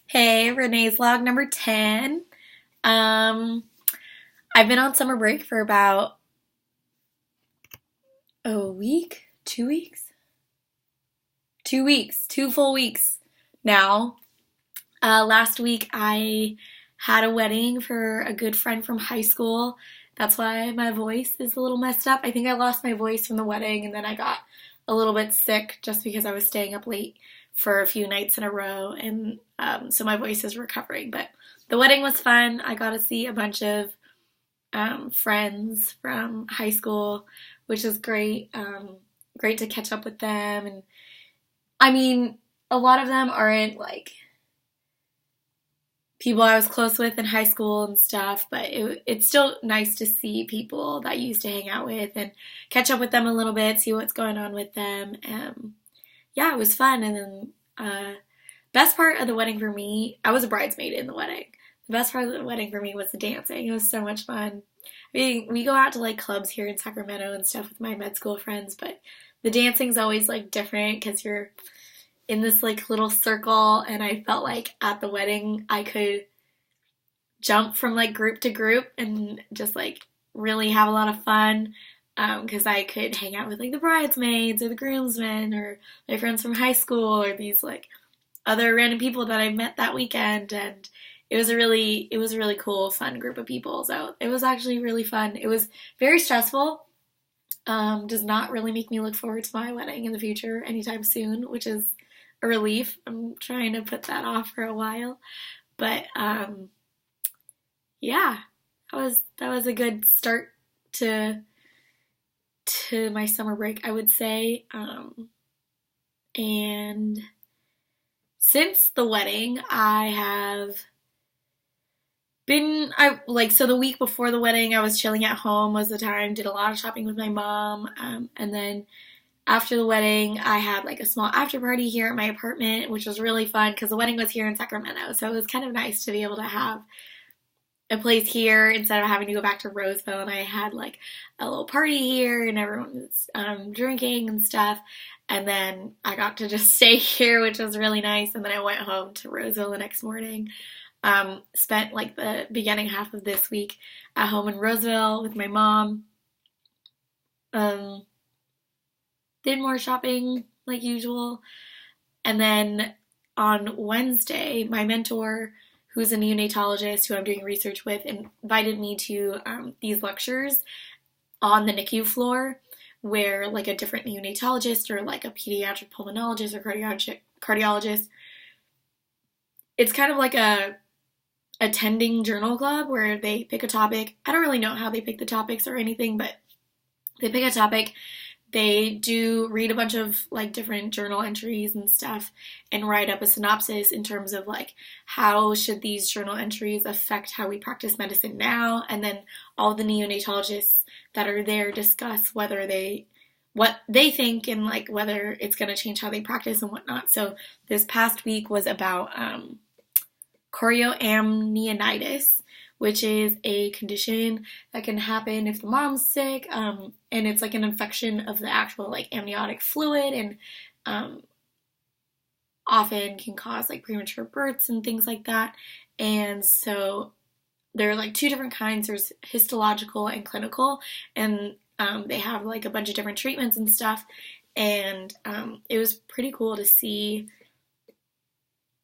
Hey, Renee's log number 10. Um, I've been on summer break for about a week, 2 weeks, 2 weeks, 2 full weeks now. Last week I had a wedding for a good friend from high school. That's why my voice is a little messed up. I think I lost my voice from the wedding and then I got a little bit sick just because I was staying up late for a few nights in a row, and so my voice is recovering. But the wedding was fun. I got to see a bunch of friends from high school, which is great. Great to catch up with them. And I mean, a lot of them aren't like people I was close with in high school and stuff, but it's still nice to see people that you used to hang out with and catch up with them a little bit, see what's going on with them. Yeah, it was fun. And then, best part of the wedding for me, I was a bridesmaid in the wedding. The best part of the wedding for me was the dancing. It was so much fun. We go out to like clubs here in Sacramento and stuff with my med school friends, but the dancing's always like different because you're in this like little circle, and I felt like at the wedding I could jump from like group to group and just like really have a lot of fun, because I could hang out with like the bridesmaids or the groomsmen or my friends from high school or these like other random people that I met that weekend. And it was a really cool, fun group of people. So it was actually really fun. It was very stressful. Does not really make me look forward to my wedding in the future anytime soon, which is a relief. I'm trying to put that off for a while, but yeah, that was a good start to my summer break, I would say. And since the wedding, I have been I like so the week before the wedding, I was chilling at home most of the time, did a lot of shopping with my mom, and then after the wedding, I had like a small after party here at my apartment, which was really fun because the wedding was here in Sacramento, so it was kind of nice to be able to have a place here instead of having to go back to Roseville. And I had like a little party here, and everyone was drinking and stuff. And then I got to just stay here, which was really nice. And then I went home to Roseville the next morning. Spent like the beginning half of this week at home in Roseville with my mom. Um, did more shopping like usual. And then on Wednesday, my mentor, who's a neonatologist who I'm doing research with, invited me to these lectures on the NICU floor where like a different neonatologist or like a pediatric pulmonologist or cardiologist, it's kind of like a attending journal club where they pick a topic. I don't really know how they pick the topics or anything, but they pick a topic. They do read a bunch of like different journal entries and stuff and write up a synopsis in terms of like how should these journal entries affect how we practice medicine now, and then all the neonatologists that are there discuss what they think and like whether it's going to change how they practice and whatnot. So this past week was about chorioamnionitis, which is a condition that can happen if the mom's sick, and it's like an infection of the actual like amniotic fluid, and um, often can cause like premature births and things like that. And so there are like two different kinds. There's histological and clinical, and they have like a bunch of different treatments and stuff. And it was pretty cool to see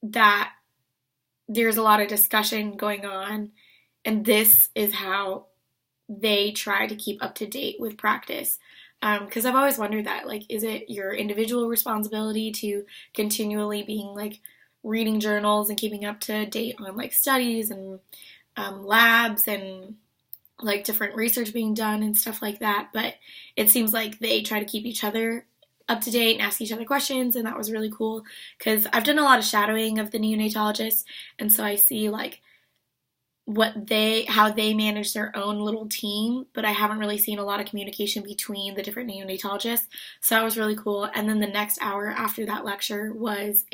that there's a lot of discussion going on, and this is how they try to keep up to date with practice. Because I've always wondered that, like, is it your individual responsibility to continually being like reading journals and keeping up to date on like studies and labs and like different research being done and stuff like that? But it seems like they try to keep each other up to date and ask each other questions, and that was really cool because I've done a lot of shadowing of the neonatologists, and so I see like how they manage their own little team, but I haven't really seen a lot of communication between the different neonatologists. So that was really cool. And then the next hour after that lecture was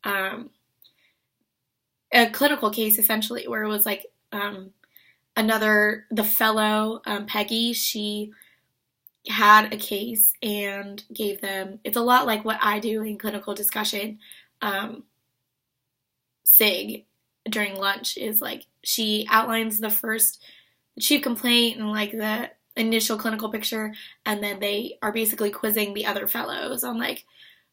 um, a clinical case essentially, where it was like the fellow, Peggy, she had a case and gave them, it's a lot like what I do in clinical discussion. Um, SIG during lunch is like she outlines the chief complaint and like the initial clinical picture, and then they are basically quizzing the other fellows on like,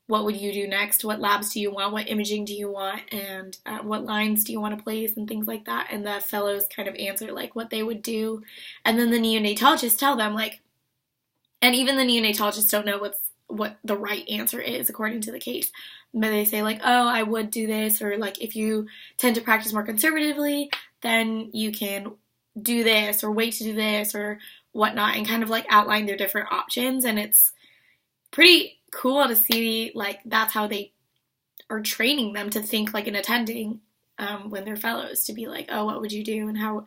what would you do next? What labs do you want? What imaging do you want? And what lines do you want to place and things like that? And the fellows kind of answer like what they would do. And then the neonatologists tell them like, and even the neonatologists don't know what the right answer is according to the case. But they say like, oh, I would do this, or like if you tend to practice more conservatively, then you can do this or wait to do this or whatnot, and kind of like outline their different options. And it's pretty cool to see like that's how they are training them to think like an attending when they're fellows, to be like, oh, what would you do, and how,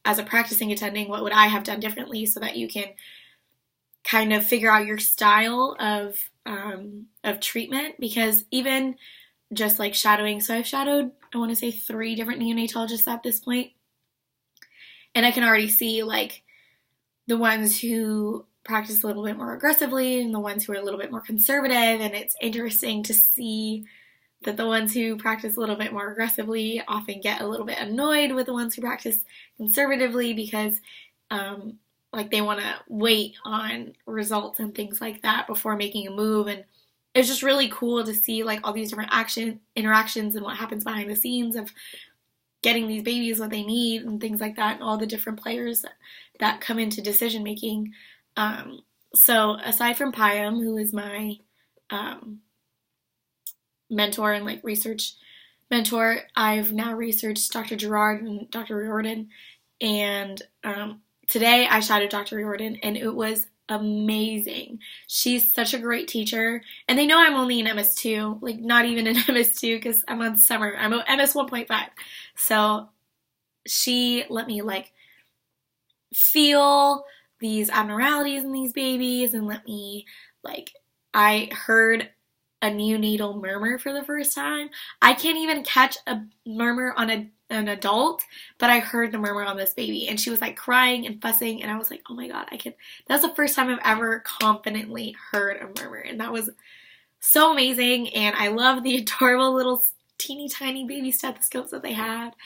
as a practicing attending, what would I have done differently, so that you can kind of figure out your style of treatment. Because even just like shadowing, so I've shadowed, I want to say 3 different neonatologists at this point, and I can already see like the ones who practice a little bit more aggressively and the ones who are a little bit more conservative. And it's interesting to see that the ones who practice a little bit more aggressively often get a little bit annoyed with the ones who practice conservatively, because like they want to wait on results and things like that before making a move. And it's just really cool to see like all these different interactions and what happens behind the scenes of getting these babies what they need and things like that, and all the different players that come into decision making. So aside from Payam, who is my mentor and like research mentor, I've now researched Dr. Gerard and Dr. Riordan, and today I shadowed Dr. Riordan, and it was amazing. She's such a great teacher, and they know I'm only an MS2, like not even an MS2 because I'm on summer. I'm a MS 1.5. So she let me like feel these abnormalities in these babies, and let me like, I heard a neonatal murmur for the first time. I can't even catch a murmur on an adult, but I heard the murmur on this baby, and she was like crying and fussing, and I was like, oh my god, that's the first time I've ever confidently heard a murmur, and that was so amazing. And I love the adorable little teeny tiny baby stethoscopes that they had.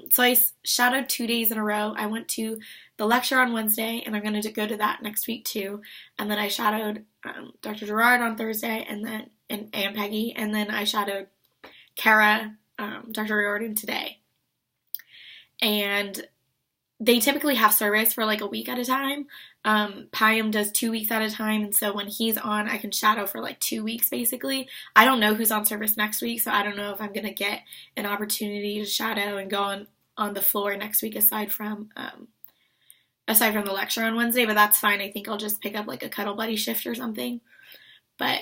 So I shadowed 2 days in a row. I went to the lecture on Wednesday, and I'm going to go to that next week too. And then I shadowed Dr. Gerard on Thursday, and then and Peggy, and then I shadowed Kara, Dr. Riordan today. And they typically have service for like a week at a time. Payam does 2 weeks at a time, and so when he's on, I can shadow for like 2 weeks basically. I don't know who's on service next week, so I don't know if I'm gonna get an opportunity to shadow and go on the floor next week aside from the lecture on Wednesday, but that's fine. I think I'll just pick up like a cuddle buddy shift or something. But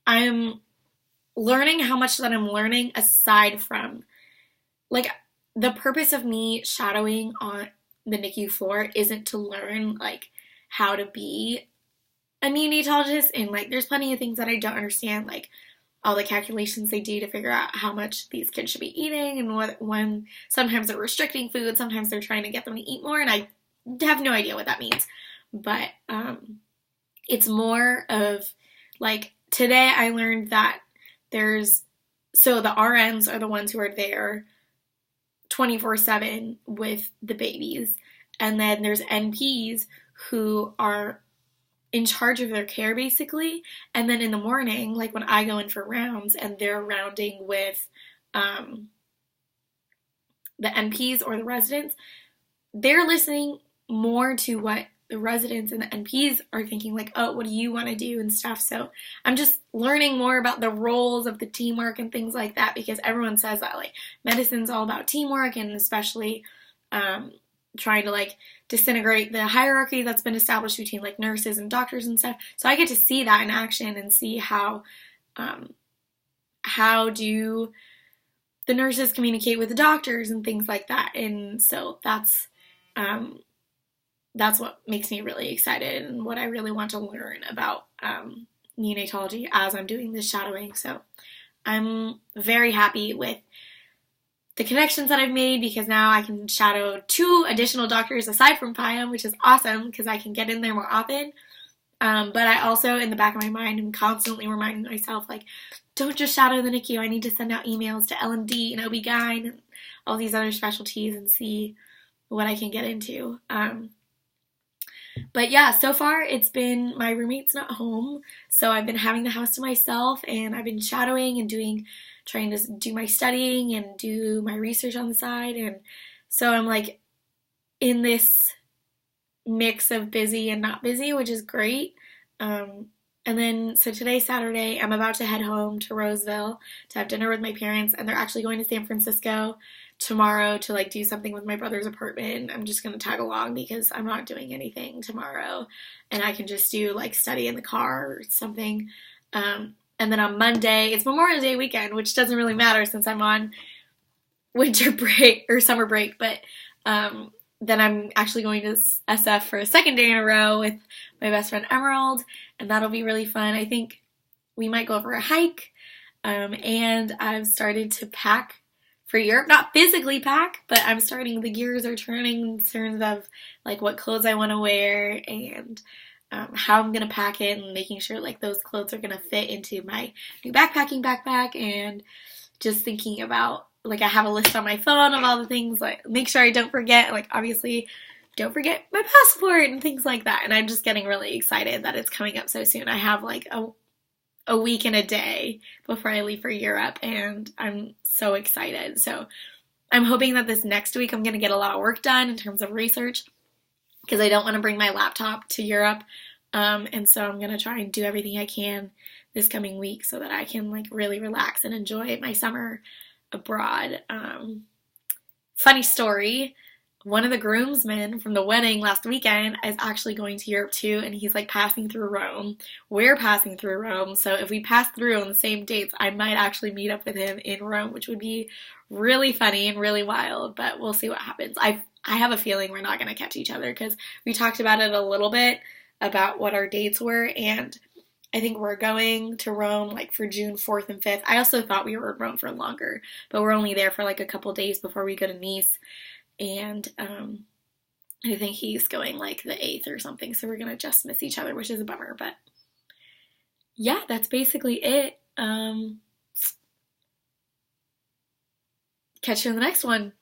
I'm learning how much that I'm learning aside from like, the purpose of me shadowing on the NICU floor isn't to learn like how to be a neonatologist, and like there's plenty of things that I don't understand, like all the calculations they do to figure out how much these kids should be eating, and when sometimes they're restricting food, sometimes they're trying to get them to eat more, and I have no idea what that means. But it's more of like, today I learned that the RNs are the ones who are there 24/7 with the babies, and then there's NPs who are in charge of their care basically, and then in the morning, like when I go in for rounds and they're rounding with the NPs or the residents, they're listening more to what the residents and the NPs are thinking, like, oh, what do you want to do and stuff. So I'm just learning more about the roles of the teamwork and things like that, because everyone says that like medicine's all about teamwork, and especially trying to like disintegrate the hierarchy that's been established between like nurses and doctors and stuff. So I get to see that in action and see how do the nurses communicate with the doctors and things like that. And so that's what makes me really excited and what I really want to learn about neonatology as I'm doing this shadowing. So I'm very happy with the connections that I've made, because now I can shadow 2 additional doctors aside from Payam, which is awesome because I can get in there more often. But I also, in the back of my mind, am constantly reminding myself, like, don't just shadow the NICU. I need to send out emails to LMD and OB-GYN and all these other specialties and see what I can get into. But yeah, so far it's been, my roommate's not home, so I've been having the house to myself, and I've been shadowing and trying to do my studying and do my research on the side, and so I'm like in this mix of busy and not busy, which is great. And then, so today's Saturday, I'm about to head home to Roseville to have dinner with my parents, and they're actually going to San Francisco tomorrow to like do something with my brother's apartment. I'm just going to tag along because I'm not doing anything tomorrow, and I can just do like study in the car or something. And then on Monday, it's Memorial Day weekend, which doesn't really matter since I'm on winter break or summer break, but then I'm actually going to SF for a second day in a row with my best friend Emerald, and that'll be really fun. I think we might go for a hike, and I've started to pack for Europe. Not physically pack, but I'm starting, the gears are turning in terms of like what clothes I want to wear and how I'm going to pack it, and making sure like those clothes are going to fit into my new backpacking backpack, and just thinking about, like, I have a list on my phone of all the things, like, make sure I don't forget, like, obviously, don't forget my passport and things like that, and I'm just getting really excited that it's coming up so soon. I have, like, a week and a day before I leave for Europe, and I'm so excited. So I'm hoping that this next week I'm going to get a lot of work done in terms of research, because I don't want to bring my laptop to Europe, and so I'm going to try and do everything I can this coming week so that I can, like, really relax and enjoy my summer abroad. Funny story, one of the groomsmen from the wedding last weekend is actually going to Europe too, and he's like passing through Rome. We're passing through Rome, so if we pass through on the same dates, I might actually meet up with him in Rome, which would be really funny and really wild, but we'll see what happens. I have a feeling we're not going to catch each other, because we talked about it a little bit, about what our dates were, and I think we're going to Rome like for June 4th and 5th. I also thought we were in Rome for longer, but we're only there for like a couple days before we go to Nice. And I think he's going like the 8th or something, so we're going to just miss each other, which is a bummer. But yeah, that's basically it. Catch you in the next one.